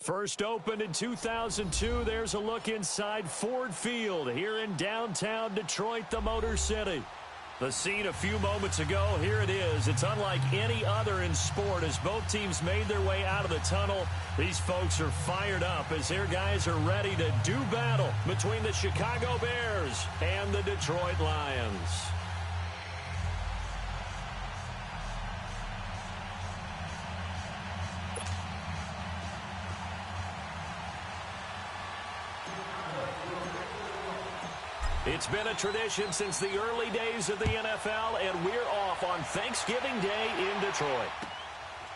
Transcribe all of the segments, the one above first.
First opened in 2002, there's a look inside Ford Field here in downtown Detroit, the Motor City. The scene a few moments ago, here it is. It's unlike any other in sport as both teams made their way out of the tunnel. These folks are fired up as their guys are ready to do battle between the Chicago Bears and the Detroit Lions. It's been a tradition since the early days of the NFL, and we're off on Thanksgiving Day in Detroit.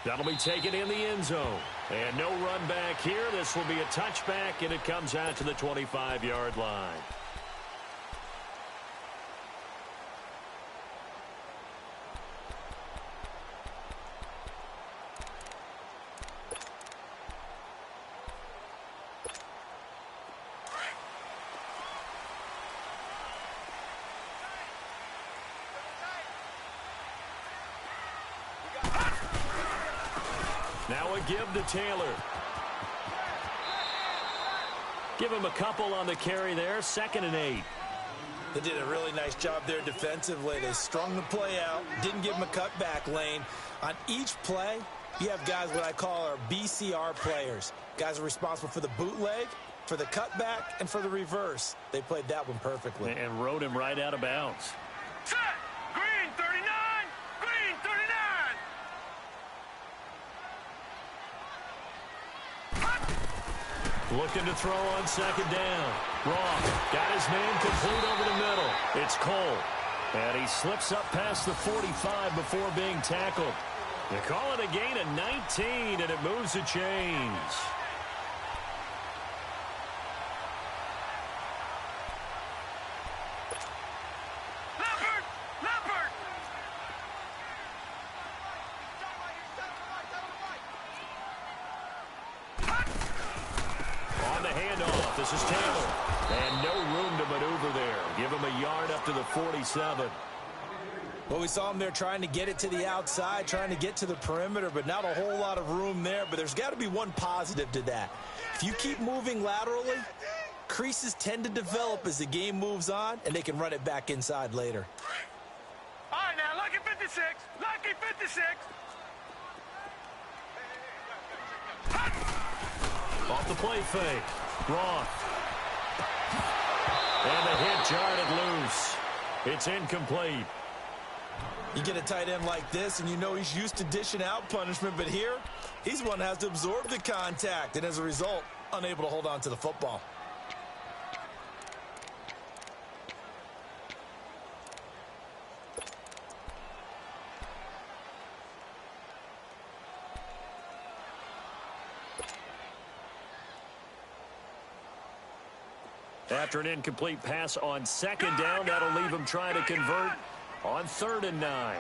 That'll be taken in the end zone. And no run back here. This will be a touchback, and it comes out to the 25-yard line. Now a give to Taylor. Give him a couple on the carry there. 2nd and 8. They did a really nice job there defensively. They strung the play out, didn't give him a cutback lane. On each play, you have guys what I call our BCR players. Guys are responsible for the bootleg, for the cutback, and for the reverse. They played that one perfectly. And rode him right out of bounds. Set! Green 39! Green 39! Looking to throw on 2nd down. Wrong. Got his man complete over the middle. It's Cole. And he slips up past the 45 before being tackled. They call it a gain of 19, and it moves the chains. This is Taylor. And no room to maneuver there. Give him a yard up to the 47. Well, we saw him there trying to get it to the outside, trying to get to the perimeter, but not a whole lot of room there. But there's got to be one positive to that. If you keep moving laterally, creases tend to develop as the game moves on, and they can run it back inside later. All right, now, lucky 56. Lucky 56. Off the play fake. Wrong. And the hit jarred it loose. It's incomplete. You get a tight end like this, and you know he's used to dishing out punishment, but here, he's one that has to absorb the contact, and as a result, unable to hold on to the football. After an incomplete pass on 2nd down, that'll leave him trying to convert on 3rd and 9.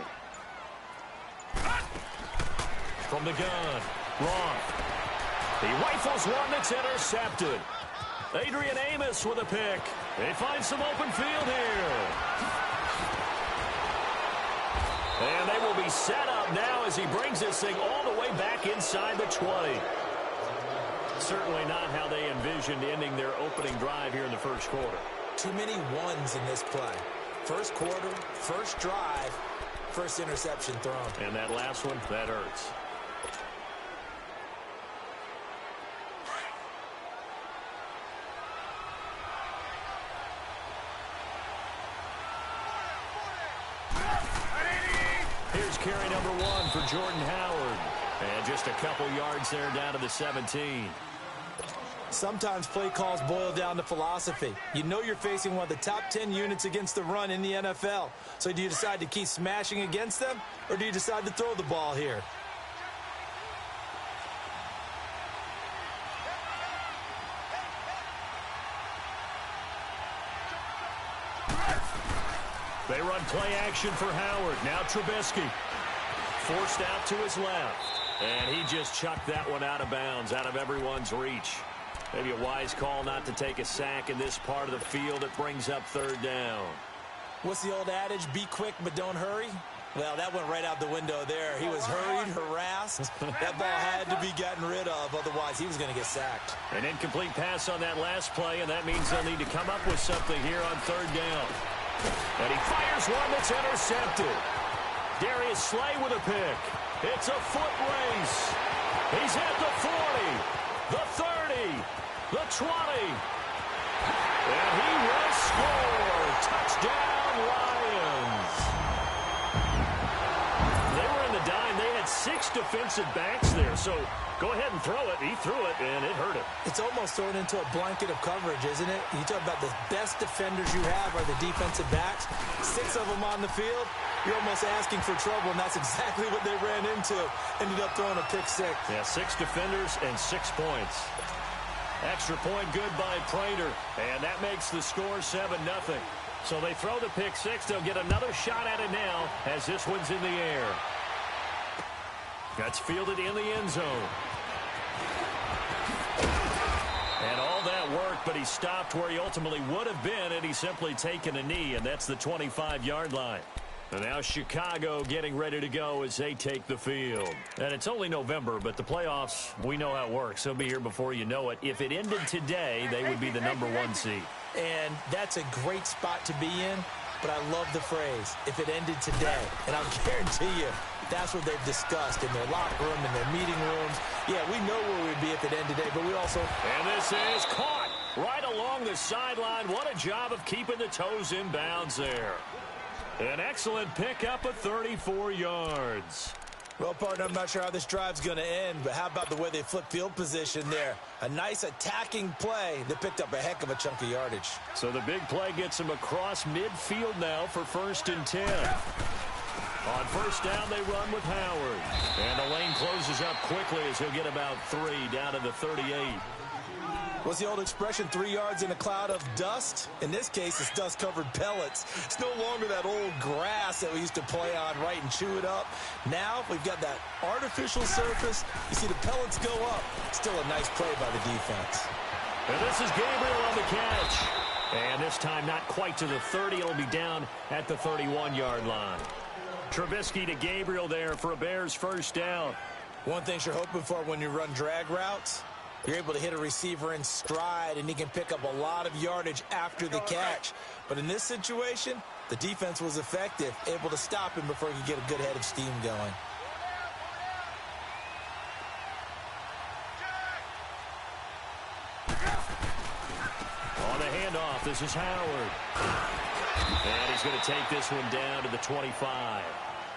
From the gun, Wrong. He rifles one that's intercepted. Adrian Amos with a pick. They find some open field here. And they will be set up now as he brings this thing all the way back inside the 20. Certainly not how they envisioned ending their opening drive here in the first quarter. Too many ones in this play. First quarter, first drive, first interception thrown. And that last one, that hurts. Here's carry number 1 for Jordan Howard. And just a couple yards there down to the 17. Sometimes play calls boil down to philosophy. You know you're facing one of the top 10 units against the run in the NFL. So do you decide to keep smashing against them, or do you decide to throw the ball here? They run play action for Howard. Now Trubisky. Forced out to his left. And he just chucked that one out of bounds, out of everyone's reach. Maybe a wise call not to take a sack in this part of the field. It brings up 3rd down. What's the old adage? Be quick, but don't hurry. Well, that went right out the window there. He was hurried, harassed. That ball had to be gotten rid of, otherwise he was going to get sacked. An incomplete pass on that last play, and that means they'll need to come up with something here on third down. And he fires one that's intercepted. Darius Slay with a pick. It's a foot race. He's at the 40, the 30, the 20. And he will score. Touchdown, Lions. They were in the dime. They had 6 defensive backs there. So go ahead and throw it. He threw it, and it hurt him. It's almost thrown into a blanket of coverage, isn't it? You talk about the best defenders you have are the defensive backs. 6 of them on the field. You're almost asking for trouble, and that's exactly what they ran into. Ended up throwing a pick 6. Yeah, 6 defenders and 6 points. Extra point good by Prater, and that makes the score 7-0. So they throw the pick 6. They'll get another shot at it now as this one's in the air. That's fielded in the end zone. And all that work, but he stopped where he ultimately would have been, and he's simply taken a knee, and that's the 25-yard line. And now Chicago getting ready to go as they take the field. And it's only November, but the playoffs, we know how it works. They'll be here before you know it. If it ended today, they would be the #1 seed. And that's a great spot to be in, but I love the phrase, if it ended today. And I'll guarantee you, that's what they've discussed in their locker room, in their meeting rooms. Yeah, we know where we'd be if it ended today, but we also... And this is caught right along the sideline. What a job of keeping the toes in bounds there. An excellent pickup of 34 yards. Well, partner, I'm not sure how this drive's going to end, but how about the way they flip field position there? A nice attacking play that picked up a heck of a chunk of yardage. So the big play gets him across midfield now for 1st and 10. On first down, they run with Howard. And the lane closes up quickly as he'll get about 3 down to the 38. What's the old expression, 3 yards in a cloud of dust? In this case, it's dust-covered pellets. It's no longer that old grass that we used to play on, right, and chew it up. Now we've got that artificial surface. You see the pellets go up. Still a nice play by the defense. And this is Gabriel on the catch. And this time not quite to the 30. It'll be down at the 31-yard line. Trubisky to Gabriel there for a Bears first down. One thing you're hoping for when you run drag routes, you're able to hit a receiver in stride, and he can pick up a lot of yardage after the catch. But in this situation, the defense was effective, able to stop him before he could get a good head of steam going. On the handoff, this is Howard. And he's going to take this one down to the 25.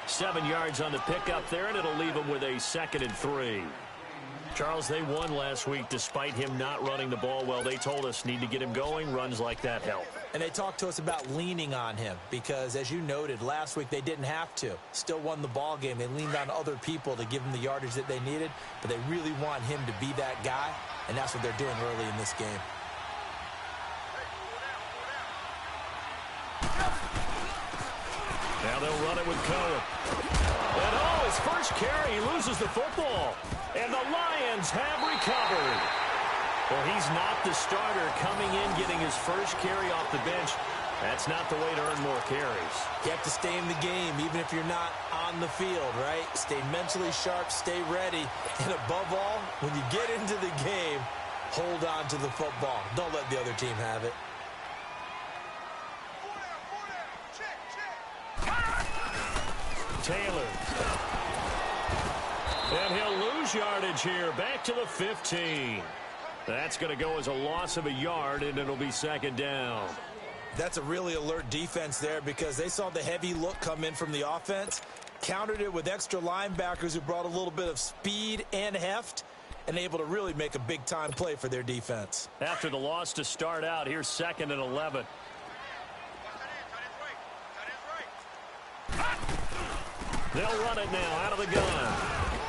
7 yards on the pickup there, and it'll leave him with a 2nd and 3. Charles, they won last week despite him not running the ball well. They told us need to get him going. Runs like that help. And they talked to us about leaning on him because, as you noted, last week they didn't have to. Still won the ball game. They leaned on other people to give them the yardage that they needed, but they really want him to be that guy, and that's what they're doing early in this game. Now they'll run it with Cohen. And oh, his first carry, he loses the football. And the Lions have recovered. Well, he's not the starter coming in, getting his first carry off the bench. That's not the way to earn more carries. You have to stay in the game, even if you're not on the field, right? Stay mentally sharp, stay ready. And above all, when you get into the game, hold on to the football. Don't let the other team have it. Taylor. And he'll lose yardage here. Back to the 15. That's going to go as a loss of a yard, and it'll be 2nd down. That's a really alert defense there because they saw the heavy look come in from the offense, countered it with extra linebackers who brought a little bit of speed and heft, and able to really make a big-time play for their defense. After the loss to start out, here's 2nd and 11. They'll run it now out of the gun.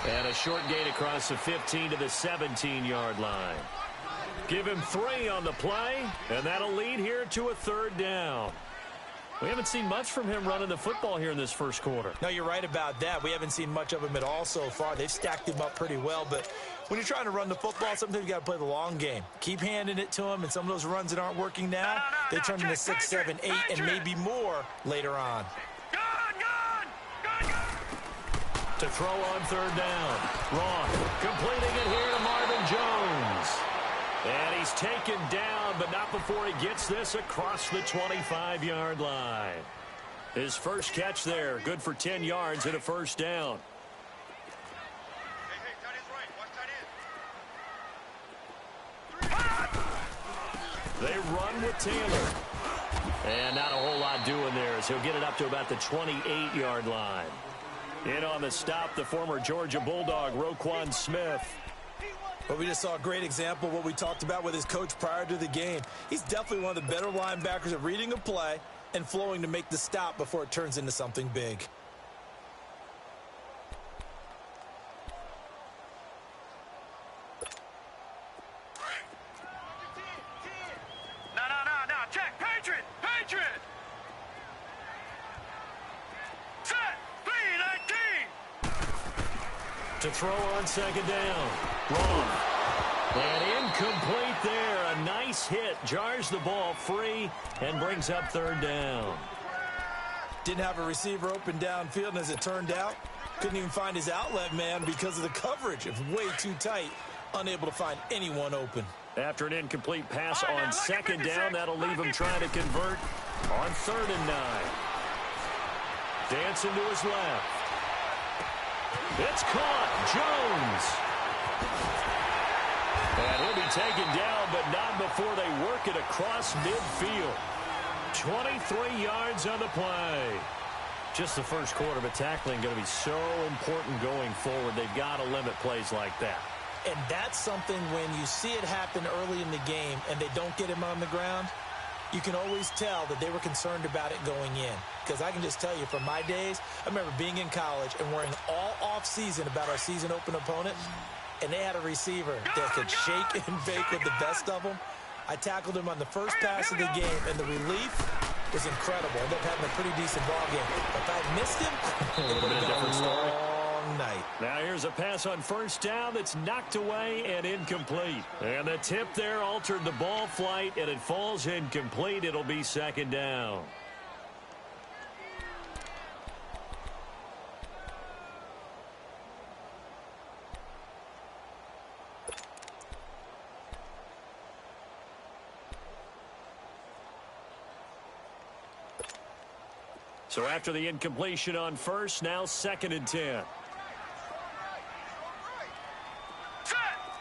And a short gain across the 15 to the 17-yard line. Give him 3 on the play, and that'll lead here to a 3rd down. We haven't seen much from him running the football here in this first quarter. No, you're right about that. We haven't seen much of him at all so far. They've stacked him up pretty well, but when you're trying to run the football, sometimes you got to play the long game. Keep handing it to him, and some of those runs that aren't working now, they turn into 6, 7, 8, and maybe more later on. Gun! To throw on third down. Wrong. Completing it here to Marvin Jones. And he's taken down, but not before he gets this across the 25-yard line. His first catch there, good for 10 yards and a first down. They run with Taylor. And not a whole lot doing there as he'll get it up to about the 28-yard line. In on the stop, the former Georgia Bulldog, Roquan Smith. Well, we just saw a great example of what we talked about with his coach prior to the game. He's definitely one of the better linebackers at reading a play and flowing to make the stop before it turns into something big. No. Check. Patriot. Set. 3-19. To throw on second down. Wrong. And incomplete there. A nice hit. Jars the ball free and brings up third down. Didn't have a receiver open downfield, and as it turned out, couldn't even find his outlet man because of the coverage. It was way too tight. Unable to find anyone open. After an incomplete pass on second down, that'll leave him trying to convert on 3rd and 9. Dancing to his left. It's caught. Jones. And he'll be taken down, but not before they work it across midfield. 23 yards on the play. Just the first quarter, but tackling going to be so important going forward. They've got to limit plays like that. And that's something when you see it happen early in the game and they don't get him on the ground, you can always tell that they were concerned about it going in. Because I can just tell you from my days, I remember being in college and worrying all off-season about our season open opponent, and they had a receiver that could shake and bake with the best of them. I tackled him on the first pass of the game, and the relief was incredible. I ended up having a pretty decent ball game. But if I had missed him, it would have been a long night. Now here's a pass on first down that's knocked away and incomplete. And the tip there altered the ball flight, and it falls incomplete. It'll be second down. So after the incompletion on first, now 2nd and 10. Set.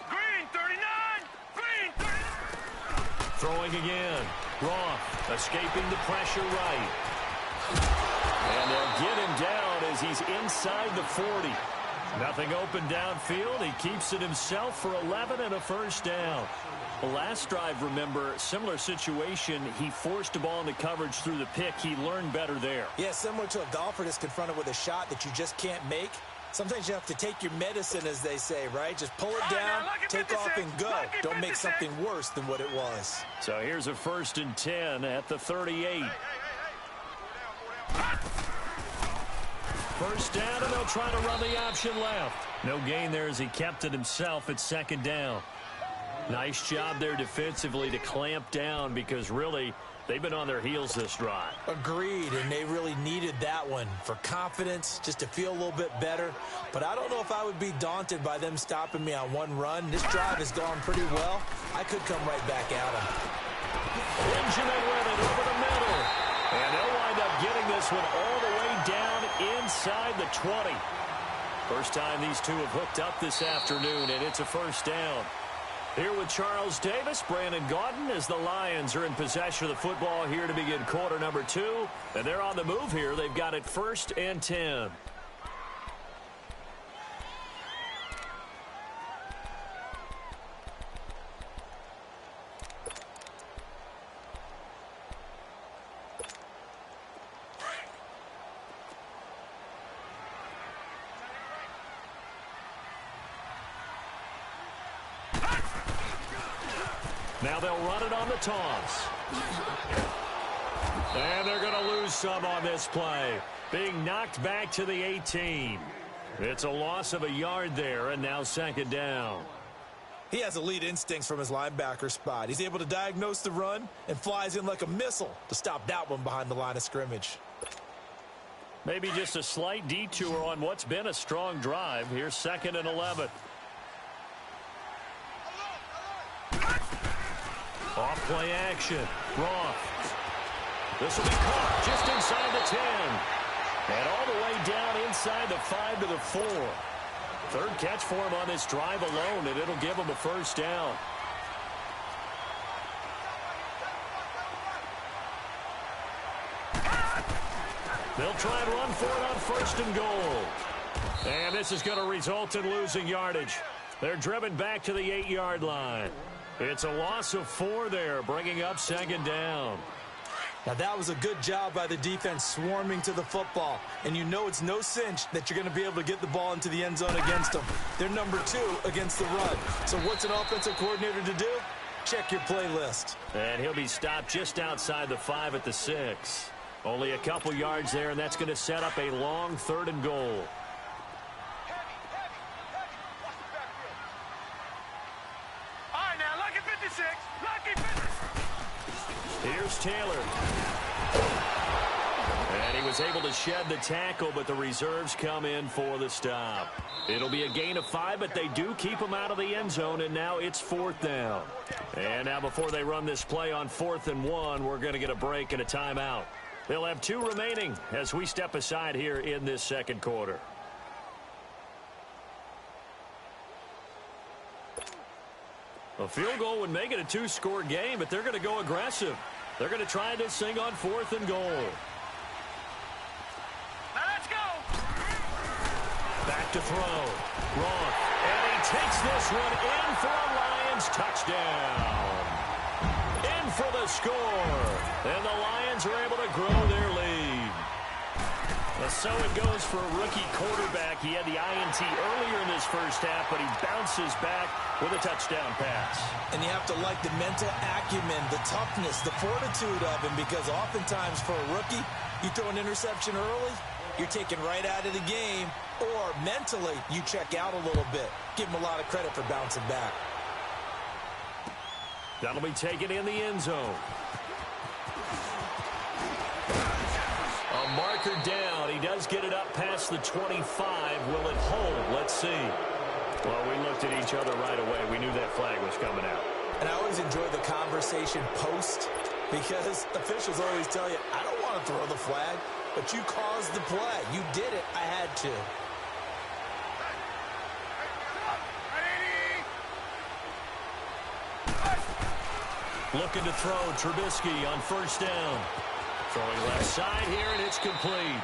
Green 39. Green 39. Throwing again. Roth escaping the pressure right. And they'll get him down as he's inside the 40. Nothing open downfield. He keeps it himself for 11 and a first down. The last drive, remember, similar situation. He forced the ball into coverage through the pick. He learned better there. Yeah, similar to a golfer that's confronted with a shot that you just can't make. Sometimes you have to take your medicine, as they say, right? Just pull it down, take off, and go. Don't make something worse than what it was. So here's a 1st and 10 at the 38. First down, and they'll try to run the option left. No gain there as he kept it himself at 2nd down. Nice job there defensively to clamp down because really they've been on their heels this drive. Agreed, and they really needed that one for confidence, just to feel a little bit better. But I don't know if I would be daunted by them stopping me on one run. This drive has gone pretty well. I could come right back at them. Benjamin with it over the middle. And they'll wind up getting this one all the way down inside the 20. First time these two have hooked up this afternoon, and it's a first down. Here with Charles Davis, Brandon Gaudin, as the Lions are in possession of the football here to begin quarter number 2. And they're on the move here. They've got it 1st and 10. Now they'll run it on the toss. And they're going to lose some on this play. Being knocked back to the 18. It's a loss of a yard there, and now 2nd down. He has elite instincts from his linebacker spot. He's able to diagnose the run and flies in like a missile to stop that one behind the line of scrimmage. Maybe just a slight detour on what's been a strong drive. Here's 2nd and 11. Off play action. Roth. This will be caught just inside the 10. And all the way down inside the 5 to the 4. Third catch for him on this drive alone, and it'll give him a first down. They'll try and run for it on 1st and goal. And this is going to result in losing yardage. They're driven back to the 8-yard line. It's a loss of 4 there, bringing up 2nd down. Now, that was a good job by the defense swarming to the football. And you know it's no cinch that you're going to be able to get the ball into the end zone against them. They're number 2 against the run. So what's an offensive coordinator to do? Check your playlist. And he'll be stopped just outside the 5 at the 6. Only a couple yards there, and that's going to set up a long 3rd and goal. All right, now, lucky 56. Lucky 56. Here's Taylor. And he was able to shed the tackle, but the reserves come in for the stop. It'll be a gain of 5, but they do keep him out of the end zone, and now it's 4th down. And now before they run this play on 4th and 1, we're going to get a break and a timeout. They'll have 2 remaining as we step aside here in this 2nd quarter. A field goal would make it a 2-score game, but they're going to go aggressive. They're going to try this thing on 4th and goal. Now let's go. Back to throw. Roth. And he takes this one in for a Lions touchdown. In for the score. And the Lions are able to grow their lead. So it goes for a rookie quarterback. He had the INT earlier in this first half, but he bounces back with a touchdown pass. And you have to like the mental acumen, the toughness, the fortitude of him, because oftentimes for a rookie, you throw an interception early, you're taken right out of the game, or mentally you check out a little bit. Give him a lot of credit for bouncing back. That'll be taken in the end zone. A marker down. He does get it up past the 25. Will it hold? Let's see. Well, we looked at each other right away. We knew that flag was coming out. And I always enjoy the conversation post, because officials always tell you, I don't want to throw the flag, but you caused the play. You did it. I had to. Looking to throw. Trubisky on 1st down. Throwing left side here, and it's complete.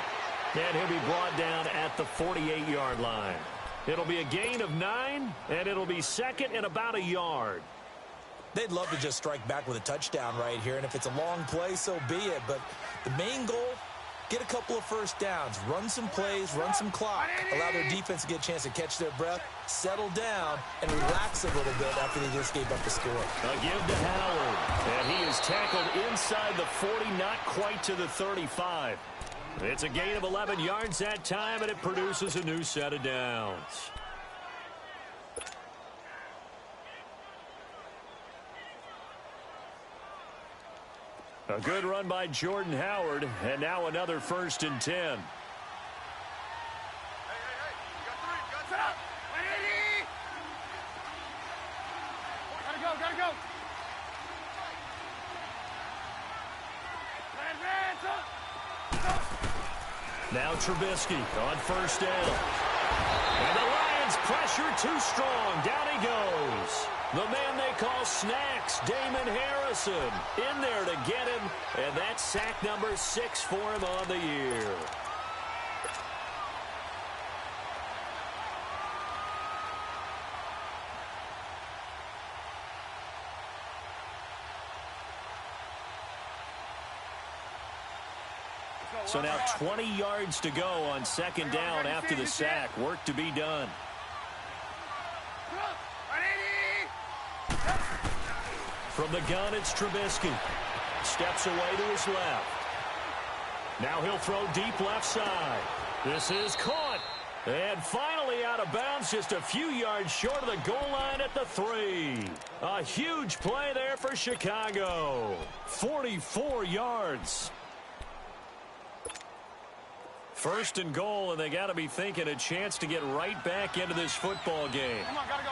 And he'll be brought down at the 48-yard line. It'll be a gain of 9, and it'll be 2nd and about a yard. They'd love to just strike back with a touchdown right here, and if it's a long play, so be it. But the main goal, get a couple of first downs, run some plays, run some clock, allow their defense to get a chance to catch their breath, settle down, and relax a little bit after they just gave up the score. A give to Howard, and he is tackled inside the 40, not quite to the 35. It's a gain of 11 yards that time, and it produces a new set of downs. A good run by Jordan Howard, and now another 1st and 10. Hey, you got 3. You got set up. 180. Gotta go. Now Trubisky on 1st down. And the Lions pressure too strong. Down he goes. The man they call Snacks, Damon Harrison, in there to get him. And that's sack number 6 for him on the year. So now 20 yards to go on 2nd down after the sack. Work to be done. From the gun, it's Trubisky. Steps away to his left. Now he'll throw deep left side. This is caught. And finally out of bounds, just a few yards short of the goal line at the 3. A huge play there for Chicago. 44 yards. First and goal, and they got to be thinking a chance to get right back into this football game. Come on, gotta go.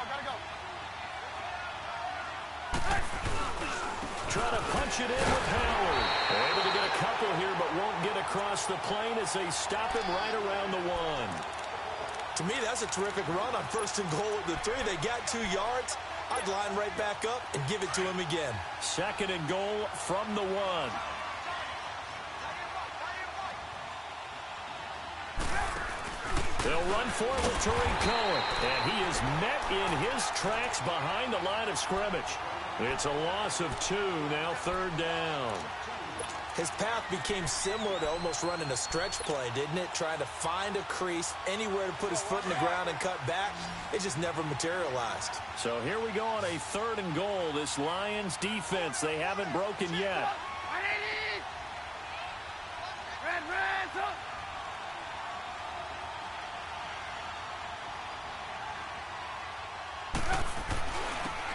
Trying to punch it in with Howard. Able to get a couple here, but won't get across the plane as they stop him right around the 1. To me, that's a terrific run on first and goal at the 3. They got 2 yards. I'd line right back up and give it to him again. Second and goal from the 1. They'll run for it with Tariq Cohen. And he is met in his tracks behind the line of scrimmage. It's a loss of 2, now third down. His path became similar to almost running a stretch play, didn't it? Trying to find a crease, anywhere to put his foot in the ground and cut back. It just never materialized. So here we go on a third and goal. This Lions defense, they haven't broken yet.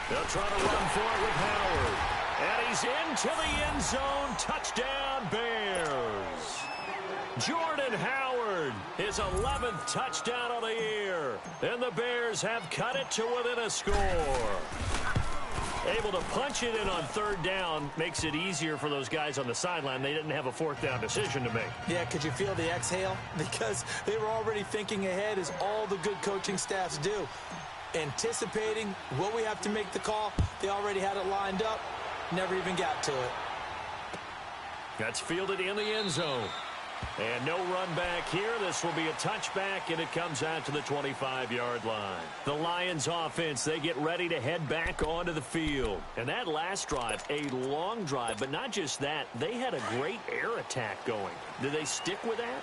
They'll try to run for it with Howard. And he's into the end zone. Touchdown, Bears. Jordan Howard, his 11th touchdown of the year. And the Bears have cut it to within a score. Able to punch it in on third down makes it easier for those guys on the sideline. They didn't have a fourth down decision to make. Yeah, could you feel the exhale? Because they were already thinking ahead, as all the good coaching staffs do. Anticipating what we have to make the call. They already had it lined up. Never even got to it. That's fielded in the end zone. And no run back here. This will be a touchback, and it comes out to the 25-yard line. The Lions offense, they get ready to head back onto the field. And that last drive, a long drive, but not just that. They had a great air attack going. Did they stick with that?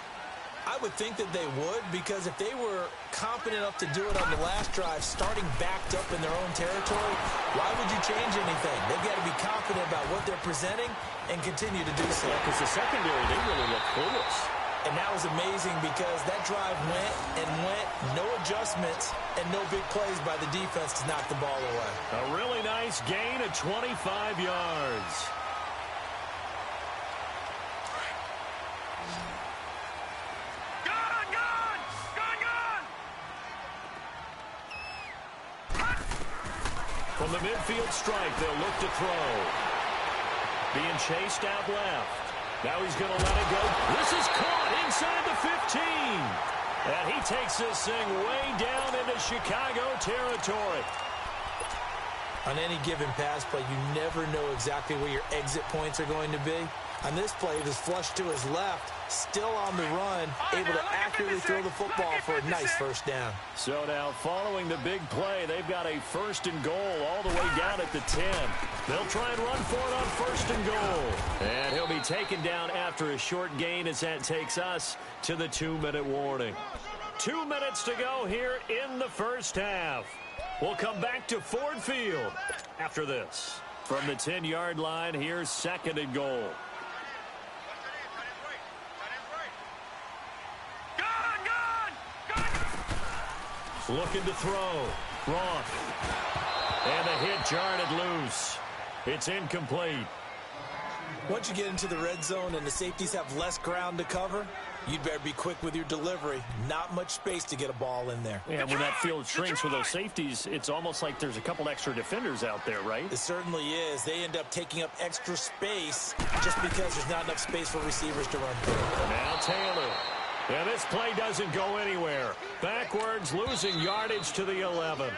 I would think that they would, because if they were confident enough to do it on the last drive, starting backed up in their own territory, why would you change anything? They've got to be confident about what they're presenting and continue to do so. Because the secondary, they really look clueless. And that was amazing, because that drive went and went, no adjustments, and no big plays by the defense to knock the ball away. A really nice gain of 25 yards. From the midfield strike, they'll look to throw. Being chased out left. Now he's going to let it go. This is caught inside the 15. And he takes this thing way down into Chicago territory. On any given pass play, you never know exactly where your exit points are going to be. On this play, it was flushed to his left, still on the run, able to accurately throw the football for a nice first down. So now, following the big play, they've got a first and goal all the way down at the 10. They'll try and run for it on first and goal. And he'll be taken down after a short gain, as that takes us to the 2-minute warning. 2 minutes to go here in the first half. We'll come back to Ford Field after this. From the 10-yard line, here's second and goal. Looking to throw. Roth. And the hit jarred it loose. It's incomplete. Once you get into the red zone and the safeties have less ground to cover, you'd better be quick with your delivery. Not much space to get a ball in there. Yeah, when that field shrinks with those safeties, it's almost like there's a couple extra defenders out there, right? It certainly is. They end up taking up extra space just because there's not enough space for receivers to run through. Now Taylor. And this play doesn't go anywhere. Backwards, losing yardage to the 11.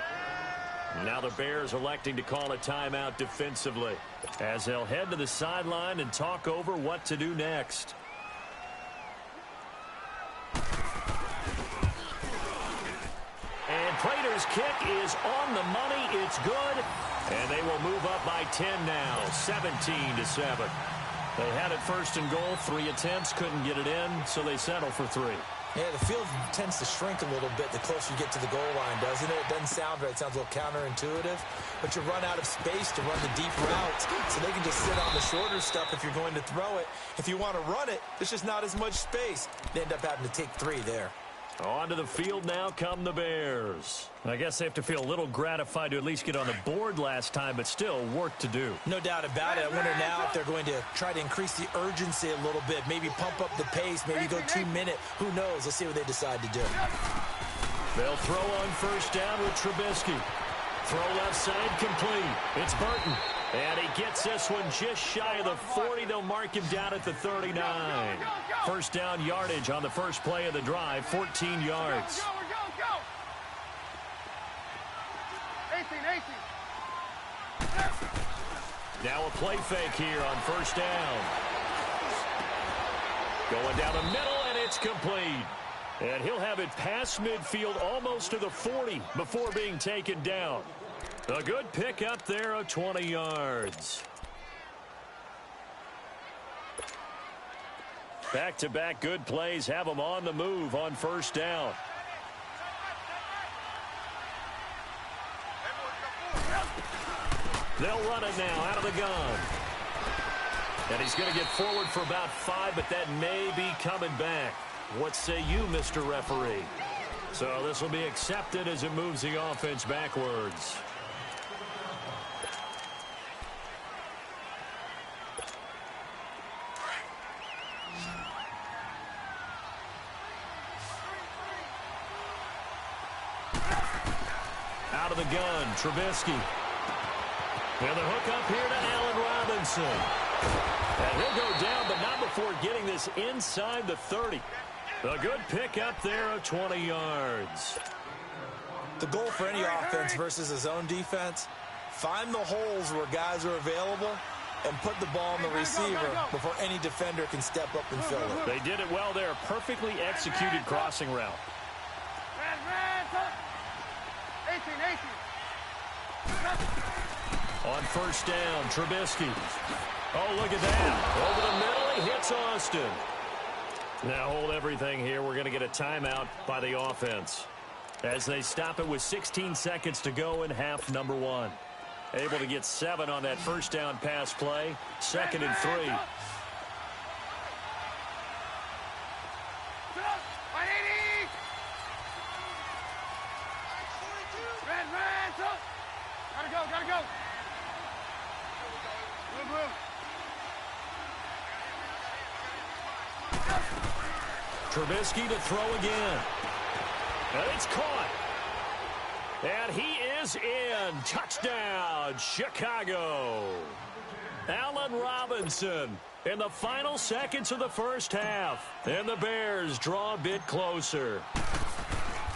Now the Bears electing to call a timeout defensively, as they'll head to the sideline and talk over what to do next. And Prater's kick is on the money. It's good. And they will move up by 10 now, 17-7. They had it first and goal, 3 attempts, couldn't get it in, so they settle for 3. Yeah, the field tends to shrink a little bit the closer you get to the goal line, doesn't it? It doesn't sound right. It sounds a little counterintuitive. But you run out of space to run the deep routes, so they can just sit on the shorter stuff if you're going to throw it. If you want to run it, there's just not as much space. They end up having to take 3 there. Onto the field now come the Bears. I guess they have to feel a little gratified to at least get on the board last time, but still work to do. No doubt about it. I wonder now if they're going to try to increase the urgency a little bit, maybe pump up the pace, maybe go 2-minute. Who knows? Let's see what they decide to do. They'll throw on first down with Trubisky. Throw left side complete. It's Burton. And he gets this one just shy of the 40. They'll mark him down at the 39. First down yardage on the first play of the drive, 14 yards. Now a play fake here on first down. Going down the middle, and it's complete. And he'll have it past midfield almost to the 40 before being taken down. A good pickup there of 20 yards. Back-to-back good plays have them on the move on first down. They'll run it now out of the gun. And he's going to get forward for about 5, but that may be coming back. What say you, Mr. Referee? So this will be accepted as it moves the offense backwards. Out of the gun, Trubisky. And the hook up here to Allen Robinson. And he'll go down, but not before getting this inside the 30. A good pickup there of 20 yards. The goal for any offense versus his own defense, find the holes where guys are available and put the ball in the receiver before any defender can step up and fill it. They did it well there. Perfectly executed crossing route. On first down, Trubisky. Oh, look at that. Over the middle, he hits Austin. Now hold everything here. We're going to get a timeout by the offense as they stop it with 16 seconds to go in half number 1. Able to get 7 on that first down pass play. 2nd and 3. Gotta go. Move. Trubisky to throw again. And it's caught. And he is in. Touchdown, Chicago. Allen Robinson in the final seconds of the first half. And the Bears draw a bit closer.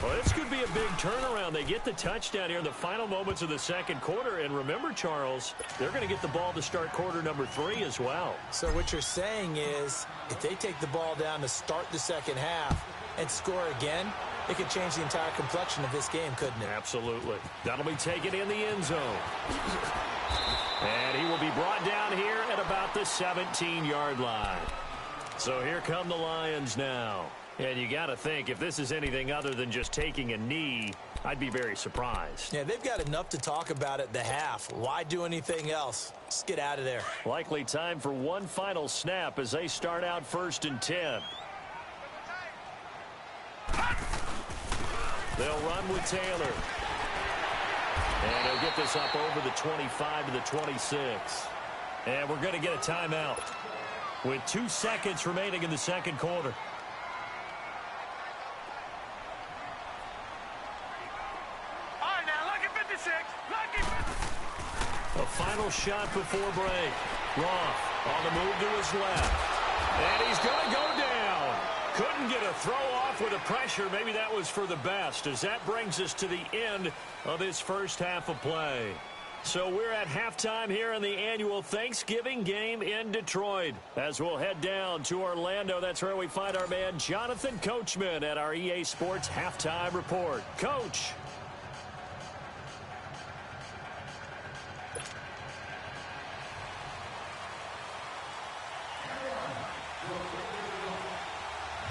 Well, this could be a big turnaround. They get the touchdown here in the final moments of the second quarter. And remember, Charles, they're going to get the ball to start quarter number 3 as well. So what you're saying is if they take the ball down to start the second half and score again, it could change the entire complexion of this game, couldn't it? Absolutely. That'll be taken in the end zone. And he will be brought down here at about the 17-yard line. So here come the Lions now. And you got to think, if this is anything other than just taking a knee, I'd be very surprised. Yeah, they've got enough to talk about at the half. Why do anything else? Just get out of there. Likely time for one final snap as they start out 1st and 10. They'll run with Taylor. And he'll get this up over the 25 to the 26. And we're going to get a timeout with 2 seconds remaining in the second quarter. A final shot before break. Roth on the move to his left. And he's going to go down. Couldn't get a throw off with the pressure. Maybe that was for the best, as that brings us to the end of this first half of play. So we're at halftime here in the annual Thanksgiving game in Detroit. As we'll head down to Orlando, that's where we find our man Jonathan Coachman at our EA Sports Halftime Report. Coach.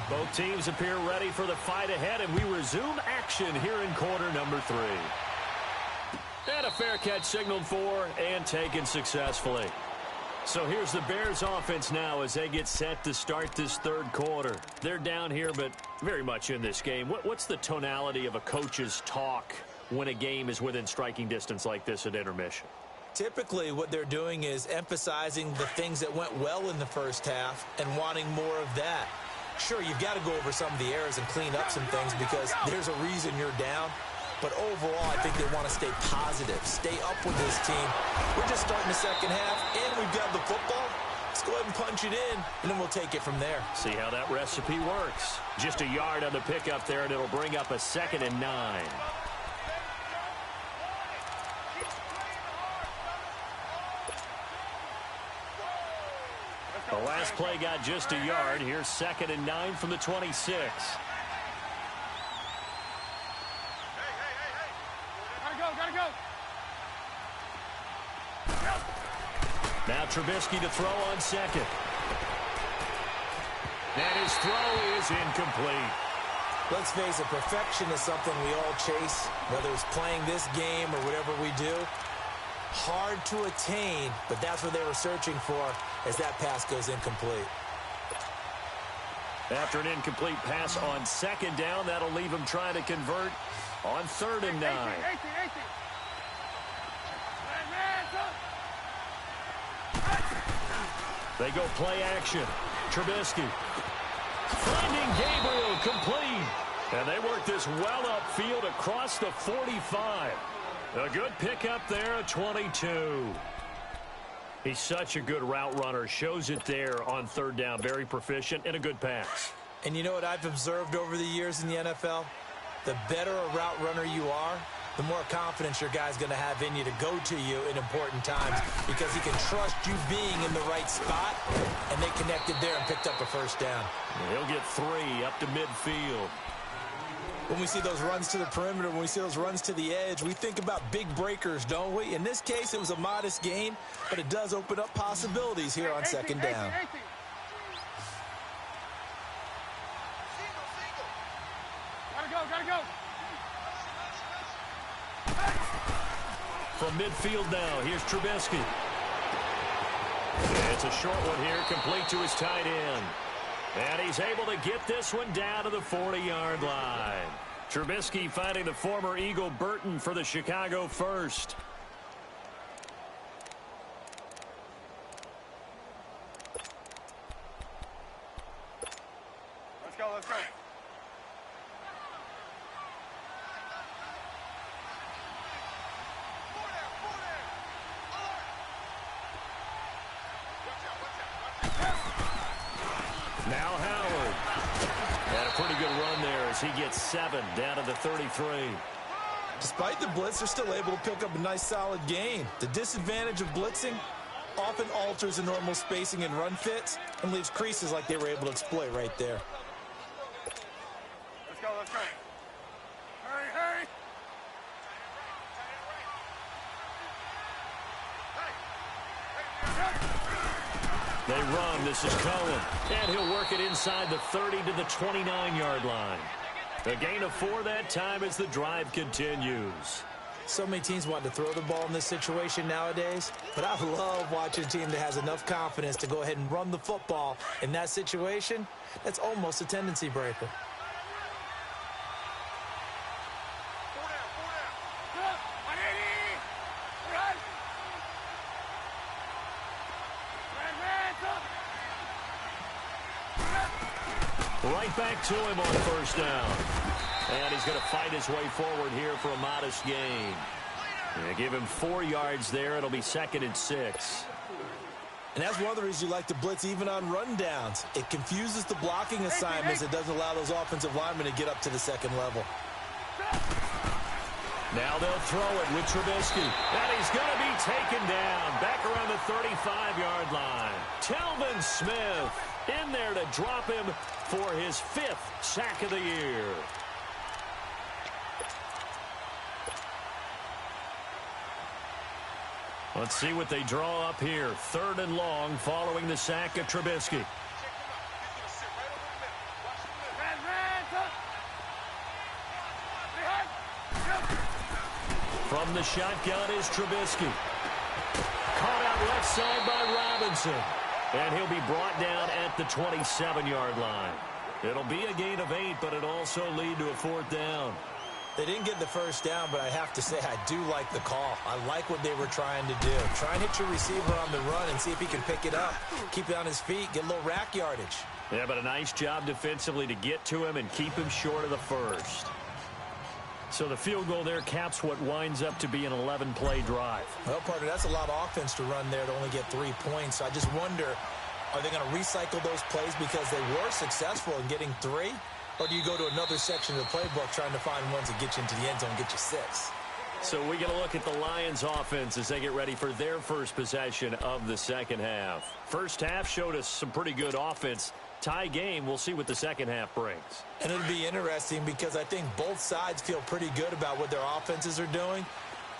Both teams appear ready for the fight ahead, and we resume action here in quarter number 3. And a fair catch signaled for and taken successfully. So here's the Bears offense now as they get set to start this third quarter. They're down here, but very much in this game. What's the tonality of a coach's talk when a game is within striking distance like this at intermission? Typically, what they're doing is emphasizing the things that went well in the first half and wanting more of that. Sure, you've got to go over some of the errors and clean up some things because there's a reason you're down. But overall, I think they want to stay positive, stay up with this team. We're just starting the second half, and we've got the football. Let's go ahead and punch it in, and then we'll take it from there. See how that recipe works. Just a yard on the pickup there, and it'll bring up a 2nd and 9. The last play got just a yard. Here's 2nd and 9 from the 26. Gotta go. Now Trubisky to throw on 2nd. And his throw is incomplete. Let's face it, perfection is something we all chase, whether it's playing this game or whatever we do. Hard to attain, but that's what they were searching for as that pass goes incomplete. After an incomplete pass on 2nd down, that'll leave him trying to convert on 3rd and 9. 18. They go play action. Trubisky finding Gabriel complete. And they work this well upfield across the 45. A good pickup there at 22. He's such a good route runner. Shows it there on 3rd down. Very proficient and a good pass. And you know what I've observed over the years in the NFL? The better a route runner you are, the more confidence your guy's going to have in you to go to you in important times because he can trust you being in the right spot, and they connected there and picked up a 1st down. He'll get 3 up to midfield. When we see those runs to the perimeter, when we see those runs to the edge, we think about big breakers, don't we? In this case, it was a modest gain, but it does open up possibilities here on 2nd down. 18. Gotta go. From midfield now, here's Trubisky. It's a short one here, complete to his tight end. And he's able to get this one down to the 40-yard line. Trubisky finding the former Eagle Burton for the Chicago first. Let's go. Now Howard. And a pretty good run there as he gets 7 down to the 33. Despite the blitz, they're still able to pick up a nice, solid gain. The disadvantage of blitzing often alters the normal spacing and run fits and leaves creases like they were able to exploit right there. Let's go. Hurry. They run. This is Cohen. And he'll work it inside the 30 to the 29-yard line. A gain of 4 that time as the drive continues. So many teams want to throw the ball in this situation nowadays, but I love watching a team that has enough confidence to go ahead and run the football in that situation. That's almost a tendency breaker. Right back to him on 1st down. And he's going to fight his way forward here for a modest gain. Give him 4 yards there. It'll be 2nd and 6. And that's one of the reasons you like to blitz even on rundowns. It confuses the blocking assignments. It doesn't allow those offensive linemen to get up to the 2nd level. Now they'll throw it with Trubisky. And he's going to be taken down back around the 35-yard line. Telvin Smith in there to drop him for his 5th sack of the year. Let's see what they draw up here. 3rd and long following the sack of Trubisky. From the shotgun is Trubisky. Caught out left side by Robinson. And he'll be brought down at the 27-yard line. It'll be a gain of 8, but it also lead to a 4th down. They didn't get the first down, but I have to say I do like the call. I like what they were trying to do. Try and hit your receiver on the run and see if he can pick it up. Keep it on his feet, get a little rack yardage. Yeah, but a nice job defensively to get to him and keep him short of the first. So the field goal there caps what winds up to be an 11-play drive. Well, partner, that's a lot of offense to run there to only get 3 points. So I just wonder, are they going to recycle those plays because they were successful in getting 3? Or do you go to another section of the playbook trying to find ones that get you into the end zone and get you 6? So we get a look at the Lions offense as they get ready for their first possession of the second half. First half showed us some pretty good offense. Tie game, we'll see what the second half brings. And it'll be interesting because I think both sides feel pretty good about what their offenses are doing.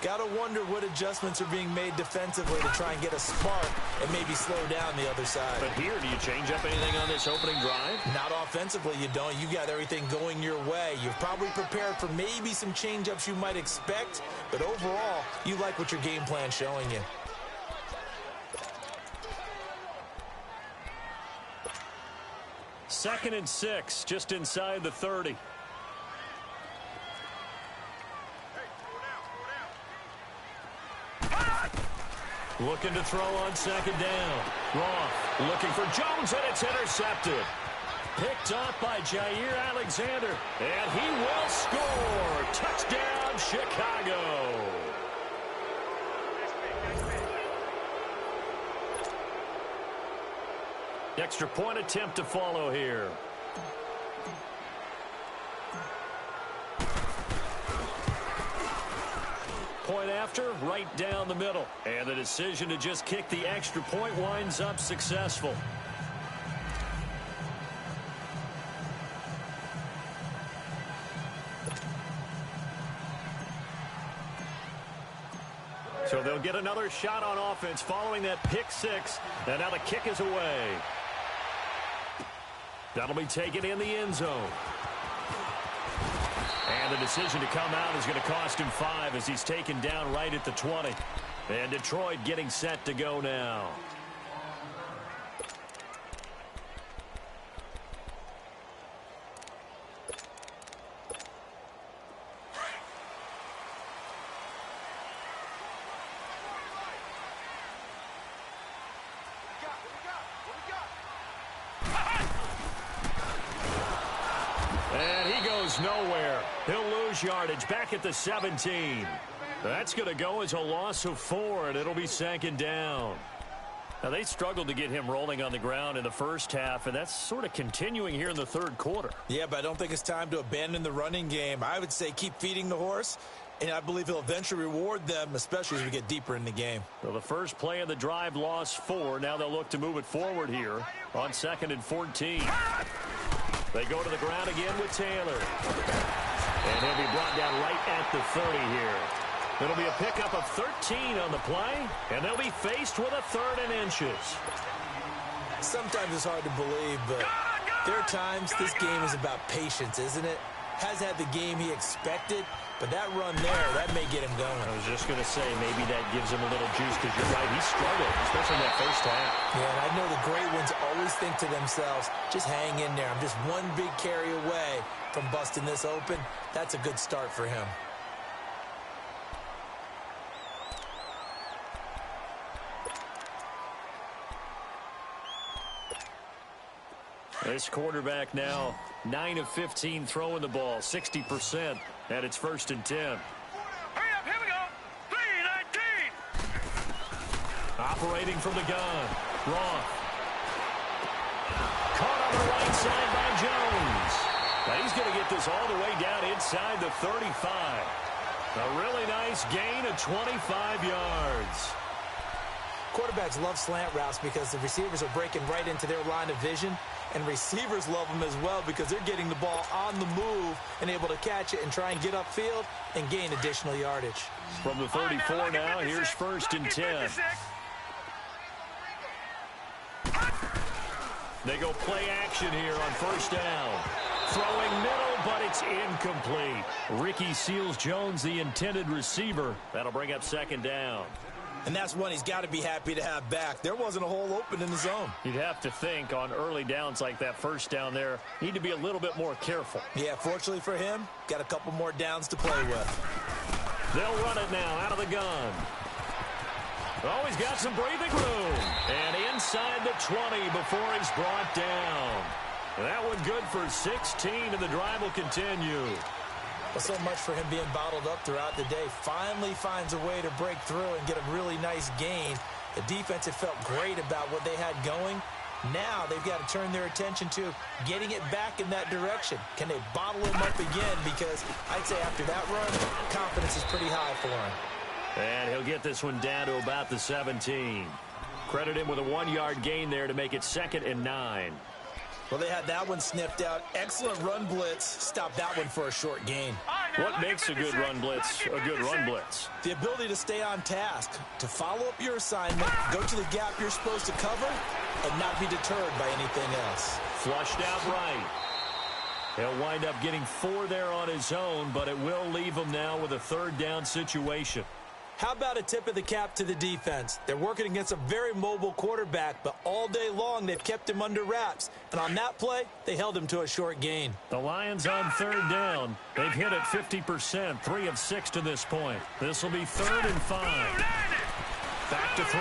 Got to wonder what adjustments are being made defensively to try and get a spark and maybe slow down the other side. But here, do you change up anything on this opening drive? Not offensively, you don't. You got everything going your way. You've probably prepared for maybe some change-ups you might expect, but overall, you like what your game plan's showing you. Second and 6, just inside the 30. Looking to throw on second down. Roth looking for Jones, and it's intercepted. Picked off by Jair Alexander, and he will score. Touchdown, Chicago. Extra point attempt to follow here. Point after, right down the middle. And the decision to just kick the extra point winds up successful. So they'll get another shot on offense following that pick 6. And now the kick is away. That'll be taken in the end zone. And the decision to come out is going to cost him 5 as he's taken down right at the 20. And Detroit getting set to go now. Nowhere. He'll lose yardage back at the 17. That's going to go as a loss of 4, and it'll be second down. Now, they struggled to get him rolling on the ground in the first half, and that's sort of continuing here in the third quarter. Yeah, but I don't think it's time to abandon the running game. I would say keep feeding the horse, and I believe he'll eventually reward them, especially as we get deeper in the game. Well, the first play of the drive lost 4. Now they'll look to move it forward here on 2nd and 14. They go to the ground again with Taylor. And he'll be brought down right at the 30 here. It'll be a pickup of 13 on the play, and they'll be faced with a 3rd and inches. Sometimes it's hard to believe, but there are times this game is about patience, isn't it? Has had the game he expected, but that run there, that may get him going. I was just going to say, maybe that gives him a little juice, because you're right, he struggled, especially in that first half. Yeah, and I know the great ones always think to themselves, just hang in there. I'm just one big carry away from busting this open. That's a good start for him. This quarterback now 9 of 15 throwing the ball, 60%, and it's 1st and 10. Hurry up, here we go. 3-19. Operating from the gun, Roth. Caught on the right side by Jones. Now he's going to get this all the way down inside the 35. A really nice gain of 25 yards. Quarterbacks love slant routes because the receivers are breaking right into their line of vision. And receivers love them as well because they're getting the ball on the move and able to catch it and try and get upfield and gain additional yardage. From the 34 now, here's 1st and 10. They go play action here on 1st down. Throwing middle, but it's incomplete. Ricky Seals-Jones, the intended receiver. That'll bring up 2nd down. And that's one he's got to be happy to have back. There wasn't a hole open in the zone. You'd have to think on early downs like that first down there, need to be a little bit more careful. Yeah, fortunately for him, got a couple more downs to play with. They'll run it now out of the gun. Oh, he's got some breathing room. And inside the 20 before he's brought down. That one good for 16, and the drive will continue. Well, so much for him being bottled up throughout the day. Finally finds a way to break through and get a really nice gain. The defense had felt great about what they had going. Now they've got to turn their attention to getting it back in that direction. Can they bottle him up again? Because I'd say after that run, confidence is pretty high for him. And he'll get this one down to about the 17. Credit him with a 1-yard gain there to make it 2nd and 9. Well, they had that one sniffed out. Excellent run blitz. Stopped that one for a short gain. What makes a good run blitz a good run blitz? The ability to stay on task, to follow up your assignment, go to the gap you're supposed to cover, and not be deterred by anything else. Flushed out right. He'll wind up getting 4 there on his own, but it will leave him now with a 3rd down situation. How about a tip of the cap to the defense? They're working against a very mobile quarterback, but all day long they've kept him under wraps. And on that play, they held him to a short gain. The Lions on 3rd down. They've hit it 50%, 3 of 6 to this point. This will be 3rd and 5. Back to throw.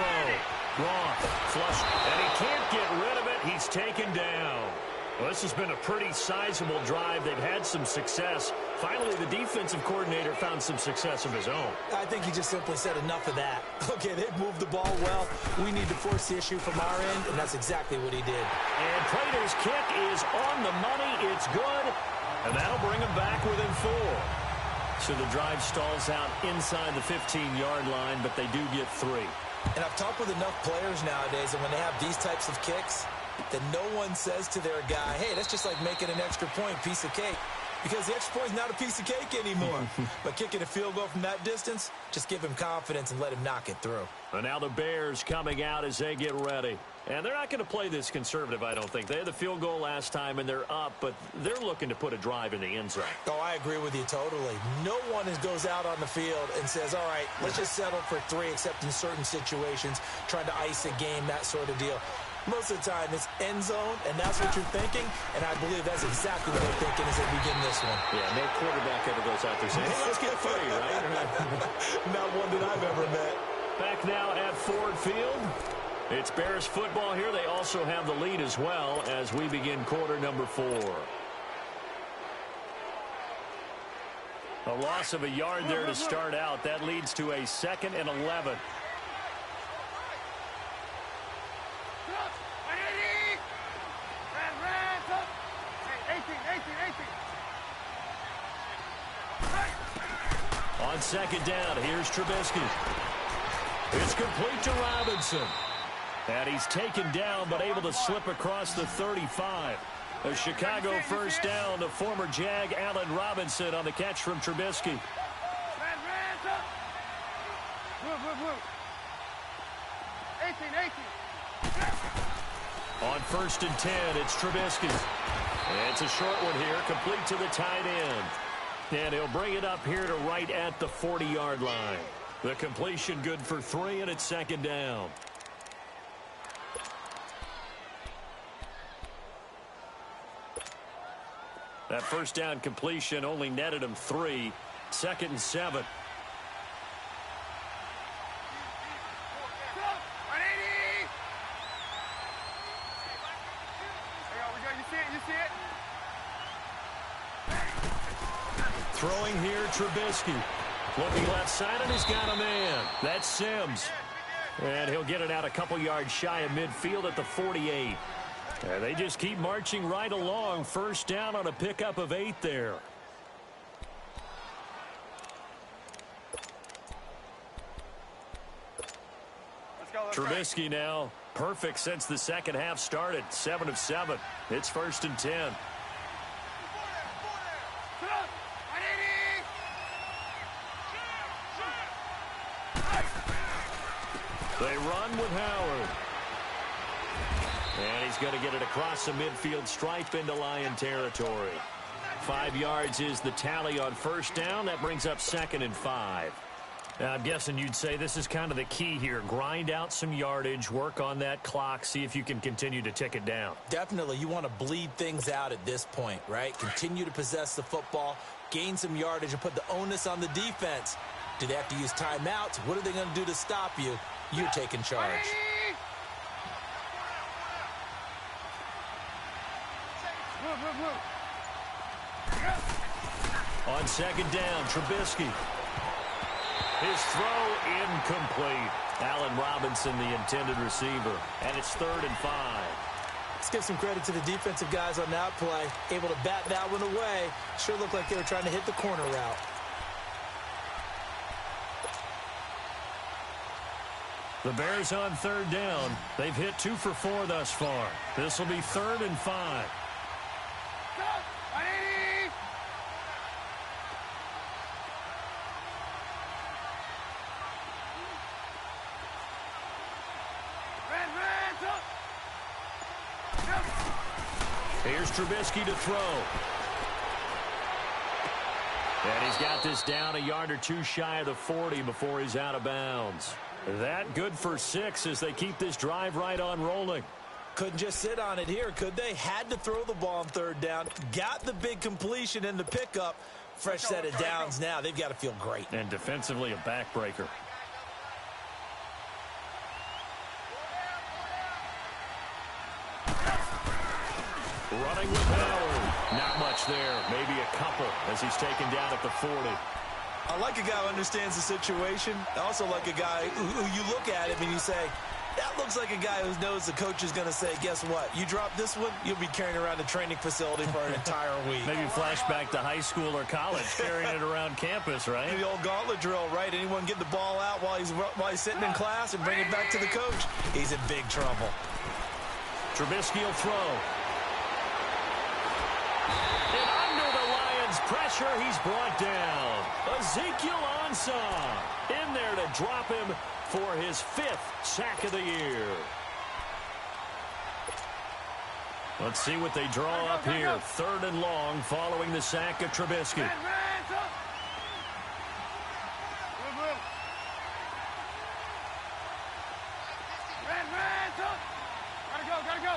Roth, flush, and he can't get rid of it. He's taken down. Well, this has been a pretty sizable drive. They've had some success. Finally, the defensive coordinator found some success of his own. I think he just simply said enough of that. Okay, they've moved the ball well. We need to force the issue from our end, and that's exactly what he did. And Prater's kick is on the money. It's good, and that'll bring him back within 4. So the drive stalls out inside the 15-yard line, but they do get 3. And I've talked with enough players nowadays, and when they have these types of kicks, that no one says to their guy, hey, that's just like making an extra point, piece of cake. Because the extra point is not a piece of cake anymore. But kicking a field goal from that distance, just give him confidence and let him knock it through. And now the Bears coming out as they get ready. And they're not going to play this conservative, I don't think. They had the field goal last time, and they're up, but they're looking to put a drive in the end zone. Oh, I agree with you totally. No one goes out on the field and says, all right, let's just settle for 3, except in certain situations, trying to ice a game, that sort of deal. Most of the time, it's end zone, and that's what you're thinking, and I believe that's exactly what they're thinking as they begin this one. Yeah, no quarterback ever goes out there saying, hey, let's get 3, right? Not one that I've ever met. Back now at Ford Field. It's Bears football here. They also have the lead as well as we begin quarter number 4. A loss of a yard there to start out. That leads to a 2nd and 11. On 2nd down, here's Trubisky. It's complete to Robinson. And he's taken down, but able to slip across the 35. A Chicago 1st down to former Jag Allen Robinson on the catch from Trubisky. On 1st and 10, it's Trubisky. And it's a short one here, complete to the tight end. And he'll bring it up here to right at the 40-yard line. The completion good for 3, and it's 2nd down. That 1st down completion only netted him 3. 2nd and 7. Throwing here, Trubisky. Looking left side, and he's got a man. That's Sims. And he'll get it out a couple yards shy of midfield at the 48. And they just keep marching right along. 1st down on a pickup of 8 there. Trubisky now perfect since the 2nd half started. 7 of 7. It's 1st and 10. They run with Howard. And he's going to get it across the midfield stripe into Lion territory. 5 yards is the tally on 1st down. That brings up 2nd and 5. Now, I'm guessing you'd say this is kind of the key here. Grind out some yardage, work on that clock, see if you can continue to tick it down. Definitely. You want to bleed things out at this point, right? Continue to possess the football, gain some yardage, and put the onus on the defense. Do they have to use timeouts? What are they going to do to stop you? You're taking charge. On second down, Trubisky. His throw incomplete. Allen Robinson, the intended receiver. And it's 3rd and 5. Let's give some credit to the defensive guys on that play. Able to bat that one away. Sure looked like they were trying to hit the corner route. The Bears on 3rd down. They've hit 2 for 4 thus far. This will be 3rd and 5. Here's Trubisky to throw. And he's got this down a yard or two shy of the 40 before he's out of bounds. That good for 6 as they keep this drive right on rolling. Couldn't just sit on it here, could they? Had to throw the ball on 3rd down. Got the big completion in the pickup. Fresh set of downs now. They've got to feel great. And defensively a backbreaker. Running with power. Not much there. Maybe a couple as he's taken down at the 40. I like a guy who understands the situation. I also like a guy who you look at him and you say, that looks like a guy who knows the coach is going to say, guess what? You drop this one, you'll be carrying around the training facility for an entire week. Maybe flashback to high school or college, carrying it around campus, right? The old gauntlet drill, right? Anyone get the ball out while he's sitting in class and bring it back to the coach? He's in big trouble. Trubisky will throw. And under the Lions' pressure, he's brought down. Ezekiel Ansah in there to drop him for his 5th sack of the year. Let's see what they draw up here. 3rd and long following the sack of Trubisky. Gotta go.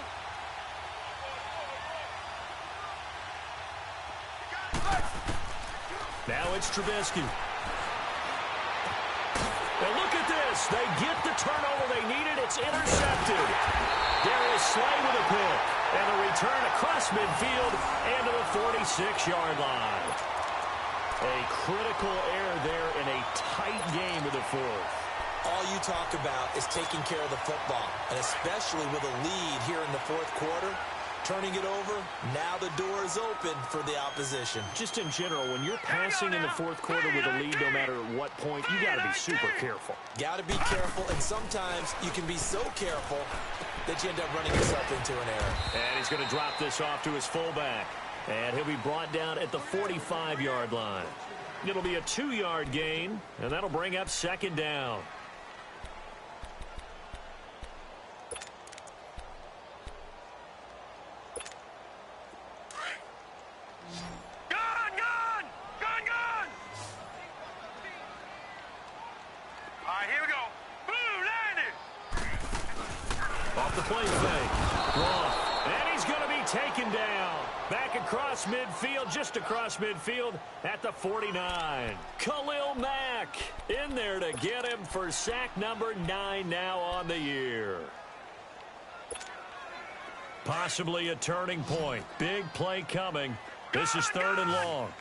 Now it's Trubisky. And look at this. They get the turnover they needed. It's intercepted. Darius Slay with a pick. And a return across midfield and to the 46-yard line. A critical error there in a tight game of the 4th. All you talk about is taking care of the football, and especially with a lead here in the 4th quarter. Turning it over, now the door is open for the opposition. Just in general, when you're passing in the 4th quarter with a lead, no matter at what point, you got to be super careful. Got to be careful, and sometimes you can be so careful that you end up running yourself into an error. And he's going to drop this off to his fullback. And he'll be brought down at the 45-yard line. It'll be a 2-yard gain, and that'll bring up 2nd down. Off the play fake. Wrong. And he's going to be taken down. Back across midfield, just across midfield at the 49. Khalil Mack in there to get him for sack number 9 now on the year. Possibly a turning point. Big play coming. This is 3rd and long.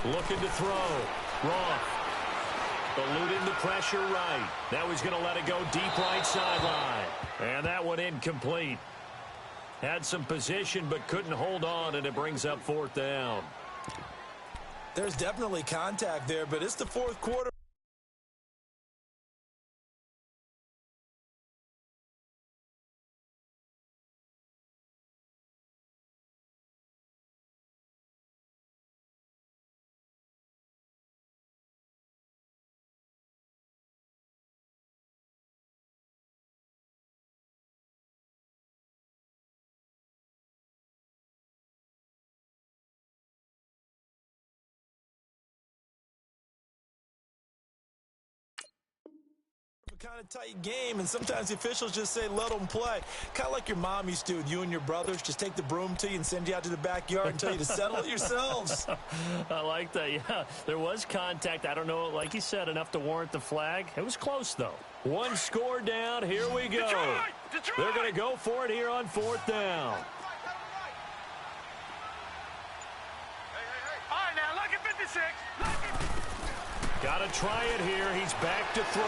Looking to throw. Wrong. Eluding the pressure right. Now he's going to let it go deep right sideline. And that one incomplete. Had some position but couldn't hold on, and it brings up 4th down. There's definitely contact there, but it's the 4th quarter. kind of tight game, and sometimes the officials just say, let them play. Kind of like your mom used to with you and your brothers. Just take the broom to you and send you out to the backyard and tell you to settle it yourselves. I like that, yeah. There was contact. I don't know, like you said, enough to warrant the flag. It was close, though. One score down. Here we go. Detroit! They're going to go for it here on 4th down. All right, now, look at 56. Got to try it here. He's back to throw.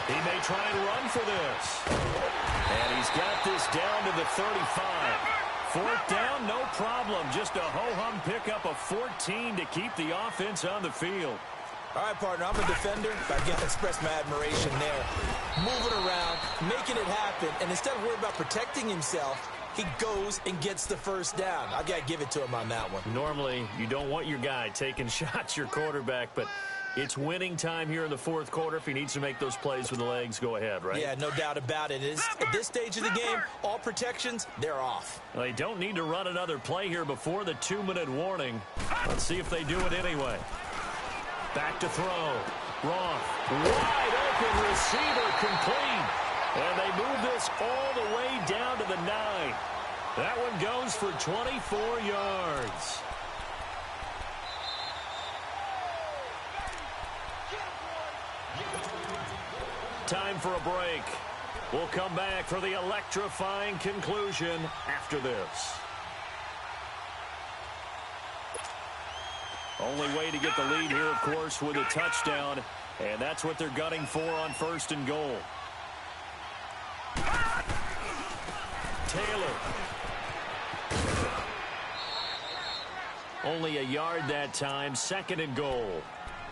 He may try and run for this. And he's got this down to the 35. 4th down, no problem. Just a ho-hum pickup of 14 to keep the offense on the field. All right, partner, I'm a defender. I got to express my admiration there. Moving around, making it happen, and instead of worrying about protecting himself, he goes and gets the first down. I got to give it to him on that one. Normally, you don't want your guy taking shots, your quarterback, but it's winning time here in the 4th quarter. If he needs to make those plays with the legs, go ahead, right? Yeah, no doubt about it. At this stage of the game, all protections, they're off. Well, they don't need to run another play here before the 2-minute warning. Let's see if they do it anyway. Back to throw. Roth, wide open receiver, complete. And they move this all the way down to the 9. That one goes for 24 yards. Time for a break. We'll come back for the electrifying conclusion after this. Only way to get the lead here, of course, with a touchdown. And that's what they're gunning for on 1st and goal. Taylor. Only a yard that time. 2nd and goal.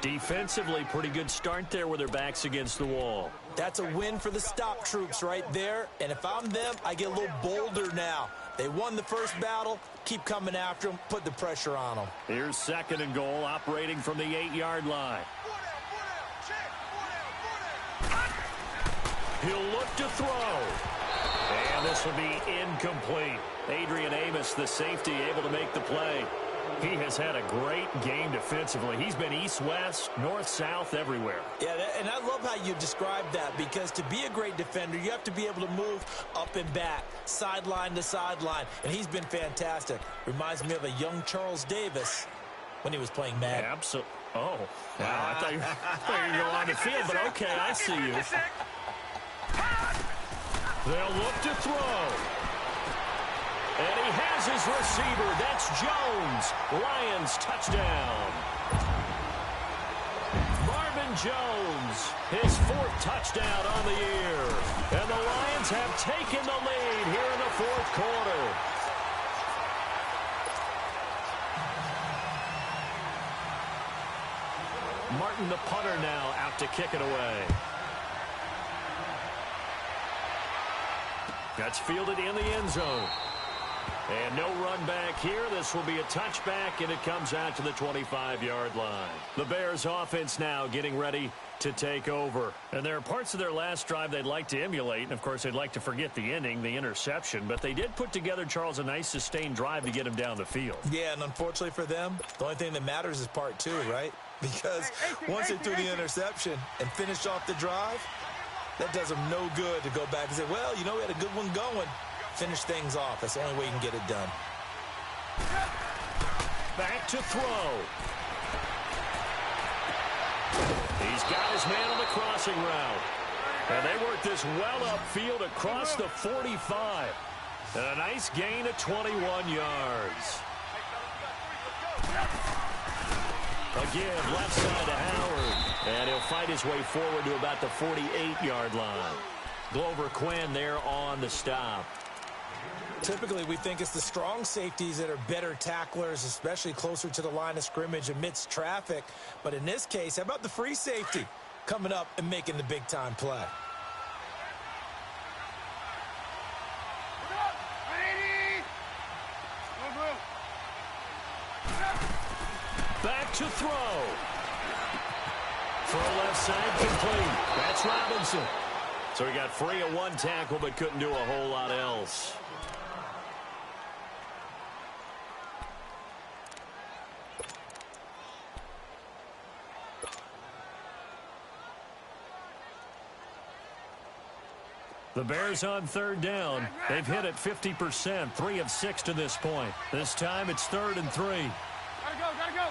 Defensively, pretty good start there with their backs against the wall. That's a win for the stop troops right there. And if I'm them, I get a little bolder now. They won the first battle. Keep coming after them. Put the pressure on them. Here's 2nd and goal, operating from the 8-yard line. He'll look to throw. And this will be incomplete. Adrian Amos, the safety, able to make the play. He has had a great game defensively. He's been east-west, north-south, everywhere. Yeah, and I love how you describe that, because to be a great defender, you have to be able to move up and back, sideline to sideline, and he's been fantastic. Reminds me of a young Charles Davis when he was playing Madden. Absolutely. Oh, wow. I thought you were going on the field, but okay, I see you. They'll look to throw. And he has his receiver. That's Jones. Lions touchdown. Marvin Jones, his 4th touchdown on the year. And the Lions have taken the lead here in the 4th quarter. Martin, the punter, now out to kick it away. That's fielded in the end zone. And no run back here. This will be a touchback, and it comes out to the 25-yard line. The Bears offense now getting ready to take over. And there are parts of their last drive they'd like to emulate. And, of course, they'd like to forget the ending, the interception. But they did put together, Charles, a nice sustained drive to get him down the field. Yeah, and unfortunately for them, the only thing that matters is part 2, right? Because once they threw the interception and finished off the drive, that does them no good to go back and say, well, you know, we had a good one going. Finish things off. That's the only way you can get it done. Back to throw. He's got his man on the crossing route. And they work this well upfield across the 45. And a nice gain of 21 yards. Again, left side to Howard. And he'll fight his way forward to about the 48-yard line. Glover Quinn there on the stop. Typically, we think it's the strong safeties that are better tacklers, especially closer to the line of scrimmage amidst traffic. But in this case, how about the free safety coming up and making the big-time play? Back to throw. For a left side complete. That's Robinson. So he got free of one tackle but couldn't do a whole lot else. The Bears on third down. They've hit it 50%, 3 of 6 to this point. This time it's 3rd and 3. Gotta go, gotta go.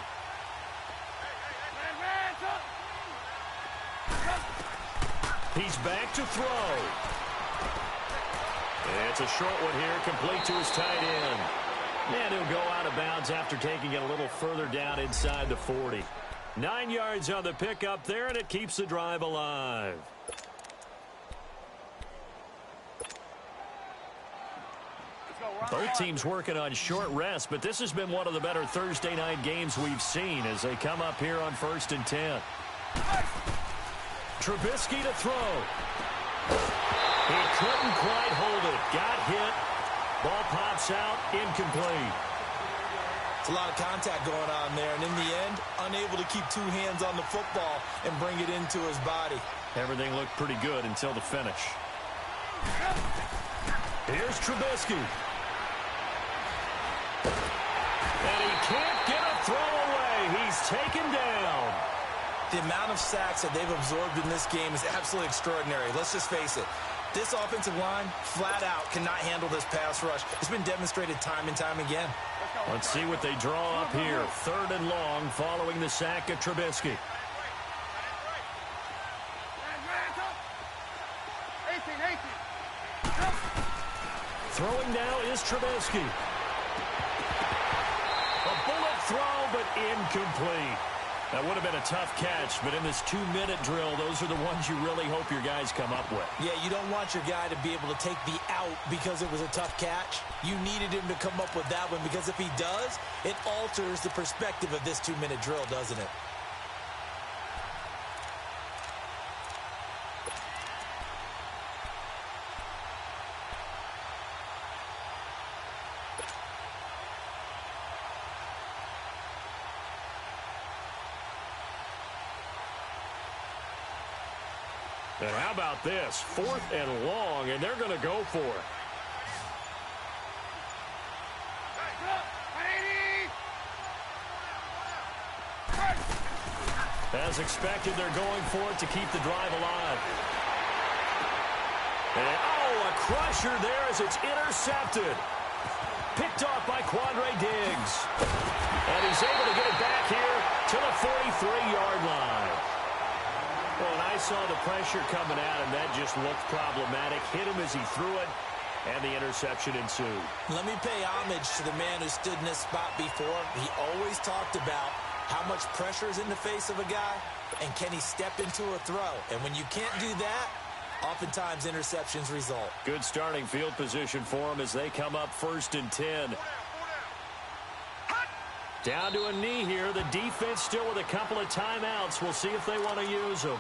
He's back to throw. It's a short one here, complete to his tight end. And he'll go out of bounds after taking it a little further down inside the 40. 9 yards on the pickup there, and it keeps the drive alive. Both teams working on short rest, but this has been one of the better Thursday night games we've seen as they come up here on 1st and 10. Trubisky to throw. He couldn't quite hold it. Got hit. Ball pops out. Incomplete. It's a lot of contact going on there, and in the end, unable to keep 2 hands on the football and bring it into his body. Everything looked pretty good until the finish. Here's Trubisky. And he can't get a throw away. He's taken down. The amount of sacks that they've absorbed in this game is absolutely extraordinary. Let's just face it. This offensive line, flat out, cannot handle this pass rush. It's been demonstrated time and time again. Let's see what they draw up here. 3rd and long following the sack of Trubisky. 18. Throwing now is Trubisky. A bullet throw, but incomplete. That would have been a tough catch, but in this 2-minute drill, those are the ones you really hope your guys come up with. Yeah, you don't want your guy to be able to take the out because it was a tough catch. You needed him to come up with that one because if he does, it alters the perspective of this 2-minute drill, doesn't it? And how about this? 4th and long, and they're going to go for it. As expected, they're going for it to keep the drive alive. And, a crusher there as it's intercepted. Picked off by Quandre Diggs. And he's able to get it back here to the 43-yard line. Well, and I saw the pressure coming at him. That just looked problematic. Hit him as he threw it, and the interception ensued. Let me pay homage to the man who stood in this spot before. He always talked about how much pressure is in the face of a guy, and can he step into a throw? And when you can't do that, oftentimes interceptions result. Good starting field position for him as they come up 1st and 10. Down to a knee here. The defense still with a couple of timeouts. We'll see if they want to use them.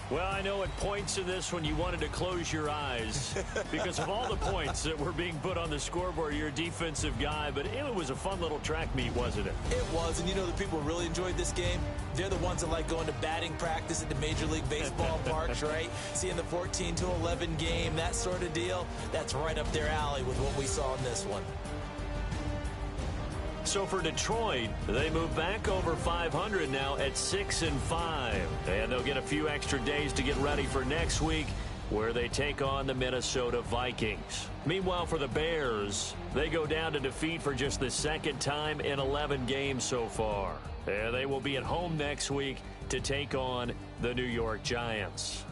Well, I know at points in this when you wanted to close your eyes because of all the points that were being put on the scoreboard. You're a defensive guy, but it was a fun little track meet, wasn't it? It was, and you know the people who really enjoyed this game? They're the ones that like going to batting practice at the Major League Baseball parks, right? Seeing the 14-11 game, that sort of deal. That's right up their alley with what we saw in this one. So for Detroit, they move back over 500 now at 6-5. And they'll get a few extra days to get ready for next week, where they take on the Minnesota Vikings. Meanwhile, for the Bears, they go down to defeat for just the 2nd time in 11 games so far. And they will be at home next week to take on the New York Giants.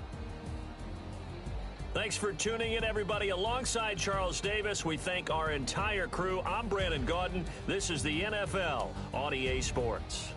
Thanks for tuning in, everybody. Alongside Charles Davis, we thank our entire crew. I'm Brandon Gaudin. This is the NFL on EA Sports.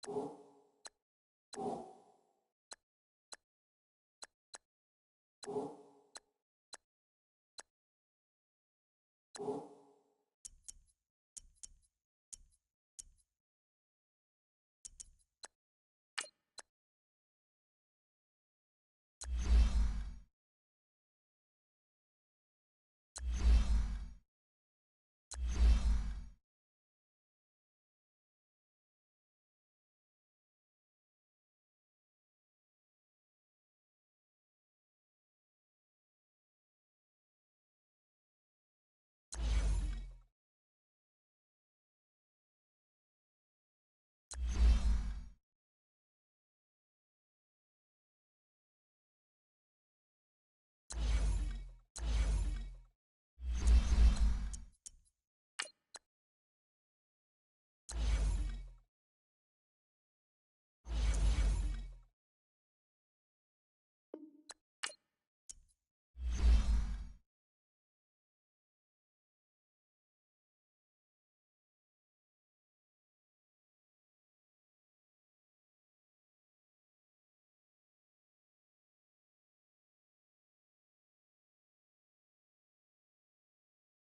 you.